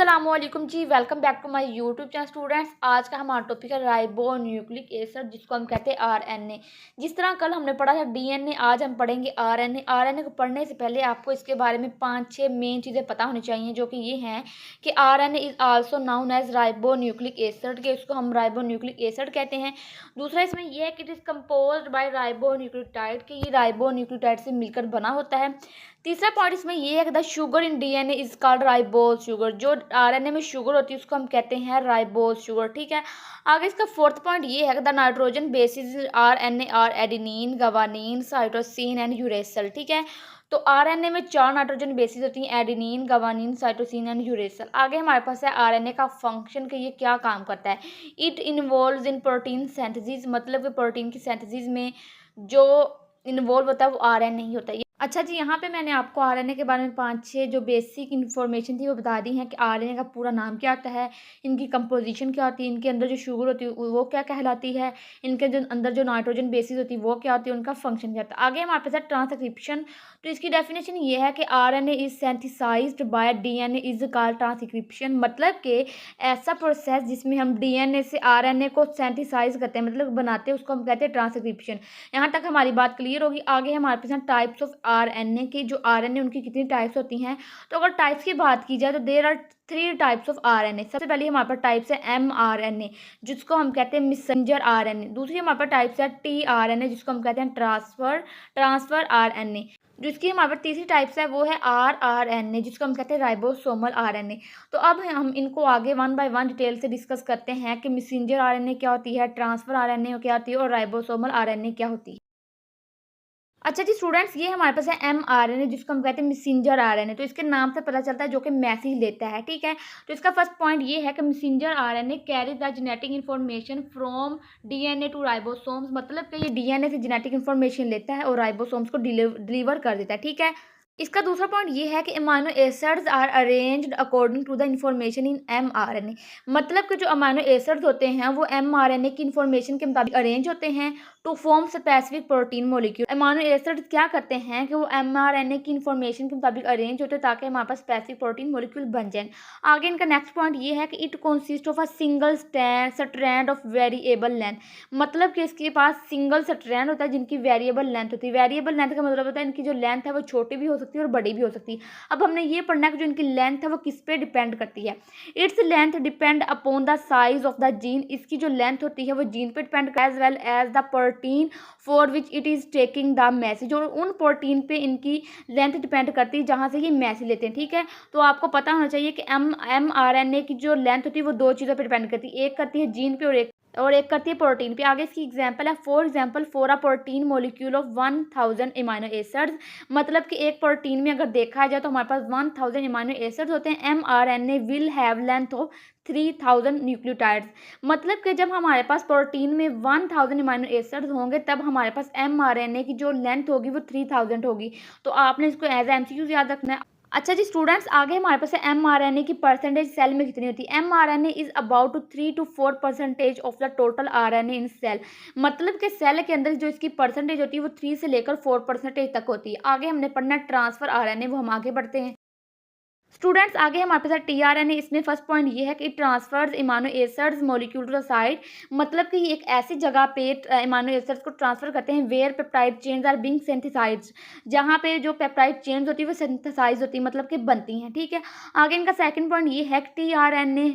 अस्सलामुअलैकुम जी, welcome back to my YouTube channel students. आज का हमारा टॉपिक है राइबो न्यूक्लिक एसिड, जिसको हम कहते हैं आरएनए। जिस तरह कल हमने पढ़ा था डीएनए, आज हम पढ़ेंगे आरएनए। आरएनए को पढ़ने से पहले आपको इसके बारे में 5-6 मेन चीज़ें पता होनी चाहिए, जो कि ये हैं कि RNA is also known as ribonucleic acid, के उसको हम राइबो न्यूक्लिक एसिड कहते हैं। दूसरा इसमें यह है कि it is composed by ribonucleotide, कि ये राइबो न्यूक्लियोटाइड से मिलकर बना होता है। तीसरा पॉइंट इसमें ये है कि the sugar in DNA is called ribose sugar, जो आरएनए में शुगर होती है उसको हम कहते हैं राइबोज शुगर। ठीक है, आगे इसका फोर्थ पॉइंट ये है कि the nitrogen bases RNA are adenine, guanine, cytosine and uracil. ठीक है, तो आरएनए में 4 नाइट्रोजन बेसिस होती हैं, adenine, guanine, cytosine and uracil. आगे हमारे पास है आरएनए का फंक्शन, कि ये क्या काम करता है। It involves in protein synthesis, मतलब कि प्रोटीन की सिंथेसिस में जो इन्वॉल्व होता है वो आरएनए ही होता है। अच्छा जी, यहाँ पे मैंने आपको आरएनए के बारे में 5-6 जो बेसिक इन्फॉर्मेशन थी वो बता दी है कि आरएनए का पूरा नाम क्या होता है, इनकी कंपोजिशन क्या होती है, इनके अंदर जो शुगर होती है वो क्या कहलाती है, इनके जो अंदर जो नाइट्रोजन बेसिस होती है वो क्या होती है, उनका फंक्शन क्या होता है। आगे हमारे पास है ट्रांसक्रिप्शन। तो इसकी डेफिनेशन ये है कि RNA is synthesised by DNA is called transcription, मतलब कि ऐसा प्रोसेस जिसमें हम डीएनए से आरएनए को सिंथेसाइज करते हैं, मतलब बनाते हैं, उसको हम कहते हैं ट्रांसक्रिप्शन। यहाँ तक हमारी बात क्लियर होगी। आगे हमारे पास टाइप्स ऑफ आरएनए की, जो आरएनए उनकी कितनी टाइप्स होती हैं। तो अगर टाइप्स की बात की जाए तो there are 3 types of RNA. सबसे पहले हमारे पास टाइप्स है एमआरएनए, जिसको हम कहते हैं मैसेंजर आरएनए। दूसरी हमारे पास टाइप्स है टीआरएनए, जिसको हम कहते हैं ट्रांसफर आरएनए। जिसकी हमारे पास तीसरी टाइप्स है वो है आरआरएनए, जिसको हम कहते हैं राइबोसोमल आरएनए। तो अब हम इनको आगे 1 बाय 1 डिटेल से डिस्कस करते हैं कि मैसेंजर आरएनए क्या होती है, ट्रांसफर आरएनए क्या होती है और राइबोसोमल आरएनए क्या होती है। अच्छा जी स्टूडेंट्स, ये हमारे पास है एमआरएनए, जिसको हम कहते हैं मैसेंजर आरएनए। तो इसके नाम से पता चलता है जो कि मैसेज लेता है। ठीक है, तो इसका फर्स्ट पॉइंट ये है कि messenger RNA carries the genetic information from DNA to ribosomes, मतलब कि ये डीएनए से जेनेटिक इन्फॉर्मेशन लेता है और राइबोसोम्स को डिलीवर कर देता है। ठीक है, इसका दूसरा पॉइंट ये है कि amino acids are arranged according to the information in mRNA, मतलब कि जो अमाइनो एसिड्स होते हैं वो एमआरएनए की इंफॉर्मेशन के मुताबिक अरेंज होते हैं to form specific protein molecule. Amino acids क्या करते हैं कि वो एमआरएनए की इंफॉर्मेशन के मुताबिक अरेंज होते हैं ताकि हमारे पास स्पेसिफिक प्रोटीन मॉलिक्यूल बन जाए। आगे इनका नेक्स्ट पॉइंट ये है कि it consist of a single strand of variable length, मतलब कि इसके पास सिंगल स्ट्रैंड होता है जिनकी वेरिएबल लेंथ होती है। वेरिएबल लेंथ का मतलब होता है इनकी जो लेंथ है वो छोटी भी हो सकती है और बड़ी भी हो सकती है। अब हमने ये पढ़ना है कि जो इनकी लेंथ है वो किस पे डिपेंड करती है। Its length depend upon the size of the gene, इसकी जो लेंथ होती है वो जीन पे डिपेंड करती है, as well as the protein for which it is taking the message, और उन प्रोटीन पे इनकी लेंथ डिपेंड करती है जहाँ से ये मैसेज लेते हैं। ठीक है, तो आपको पता होना चाहिए कि एमआरएनए की जो लेंथ होती है वो 2 चीज़ों पे डिपेंड करती है, एक करती है जीन पे और एक करती है प्रोटीन पे। आगे इसकी एग्जांपल है, for example for a protein molecule of 1000 amino acids, मतलब कि एक प्रोटीन में अगर देखा जाए तो हमारे पास 1000 अमाइनो एसिड्स होते हैं। MRNA will have length of 3000 nucleotides, मतलब कि जब हमारे पास प्रोटीन में 1000 अमाइनो एसिड्स होंगे तब हमारे पास एमआरएनए की जो लेंथ होगी वो 3000 होगी। तो आपने इसको एज एमसीक्यू याद रखना है। अच्छा जी स्टूडेंट्स, आगे हमारे पास है एमआरएनए की परसेंटेज सेल में कितनी होती है। MRNA is about 3 to 4% of the total RNA in cell, मतलब कि सेल के अंदर जो इसकी परसेंटेज होती है वो 3 से लेकर 4% तक होती है। आगे हमने पढ़ना ट्रांसफर आरएनए, वो हम आगे बढ़ते हैं। स्टूडेंट्स, आगे हमारे पास है टीआरएनए। इसमें फर्स्ट पॉइंट ये है कि transfers amino acids molecule to the side, मतलब कि एक ऐसी जगह पे इमानो एसिड्स को ट्रांसफर करते हैं where peptide chains are being synthesised, जहाँ पे जो पेप्टाइड चेन्स होती है वो सिंथेसाइज होती है, मतलब कि बनती हैं। ठीक है, आगे इनका सेकंड पॉइंट ये है कि टीआरएनए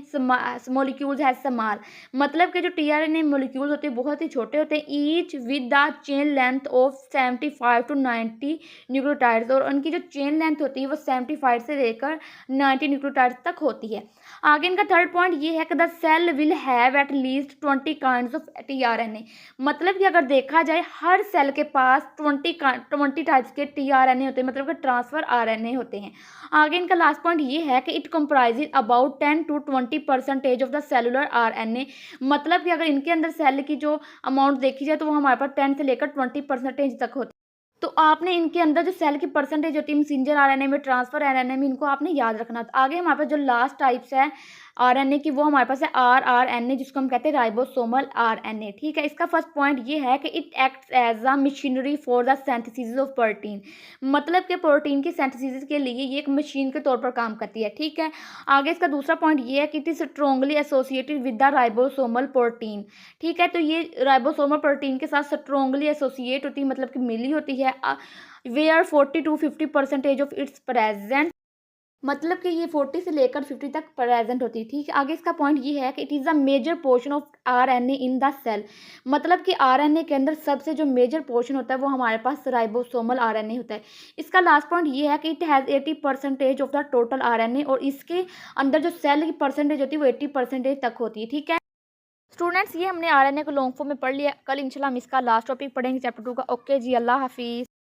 मॉलिक्यूल्स हैज स्मॉल, मतलब कि जो टीआरएनए मॉलिक्यूल्स होते हैं बहुत ही छोटे होते हैं, each with the chain length of 75 to 90 nucleotides, और उनकी जो चेन लेंथ होती है वो 75 से लेकर 90 न्यूक्लियोटाइड्स तक होती है। आगे इनका थर्ड पॉइंट ये है कि the cell will have at least 20 kinds of tRNA, मतलब कि अगर देखा जाए हर सेल के पास 20 टाइप्स के टीआरएनए होते हैं, मतलब कि ट्रांसफर आरएनए होते हैं। आगे इनका लास्ट पॉइंट ये है कि it comprises about 10 to 20% of the cellular RNA, मतलब कि अगर इनके अंदर सेल की जो अमाउंट देखी जाए तो वो हमारे पास 10 से लेकर 20% तक होती है। तो आपने इनके अंदर जो सेल की परसेंटेज होती है मैसेंजर आरएनए में, ट्रांसफर आरएनए में, इनको आपने याद रखना। तो आगे हमारे पास जो लास्ट टाइप्स है आरएनए की, वो हमारे पास है आरआरएनए, जिसको हम कहते हैं राइबोसोमल आरएनए। ठीक है, इसका फर्स्ट पॉइंट ये है कि it acts as a machinery for the synthesis of protein, मतलब कि प्रोटीन की सिंथेसिस के लिए ये एक मशीन के तौर पर काम करती है। ठीक है, आगे इसका दूसरा पॉइंट ये है कि it is strongly associated with the ribosomal protein. ठीक है, तो ये राइबोसोमल प्रोटीन के साथ स्ट्रोंगली एसोसिएट होती है, मतलब कि मिली होती है, where 40 to 50% of its present, मतलब कि ये 40 से लेकर 50 तक प्रेजेंट होती है। ठीक है, आगे इसका पॉइंट ये है कि it is a major portion of RNA in the cell, मतलब कि आरएनए के अंदर सबसे जो मेजर पोर्शन होता है वो हमारे पास राइबोसोमल आरएनए होता है। इसका लास्ट पॉइंट ये है कि it has 80% of the total RNA, और इसके अंदर जो सेल की परसेंटेज होती है वो 80% तक होती है। ठीक है स्टूडेंट्स, ये हमने आरएनए को लॉन्ग फॉर्म में पढ़ लिया। कल इंशाल्लाह हम इसका लास्ट टॉपिक पढ़ेंगे चैप्टर 2 का। ओके जी, अल्लाह हाफिज़।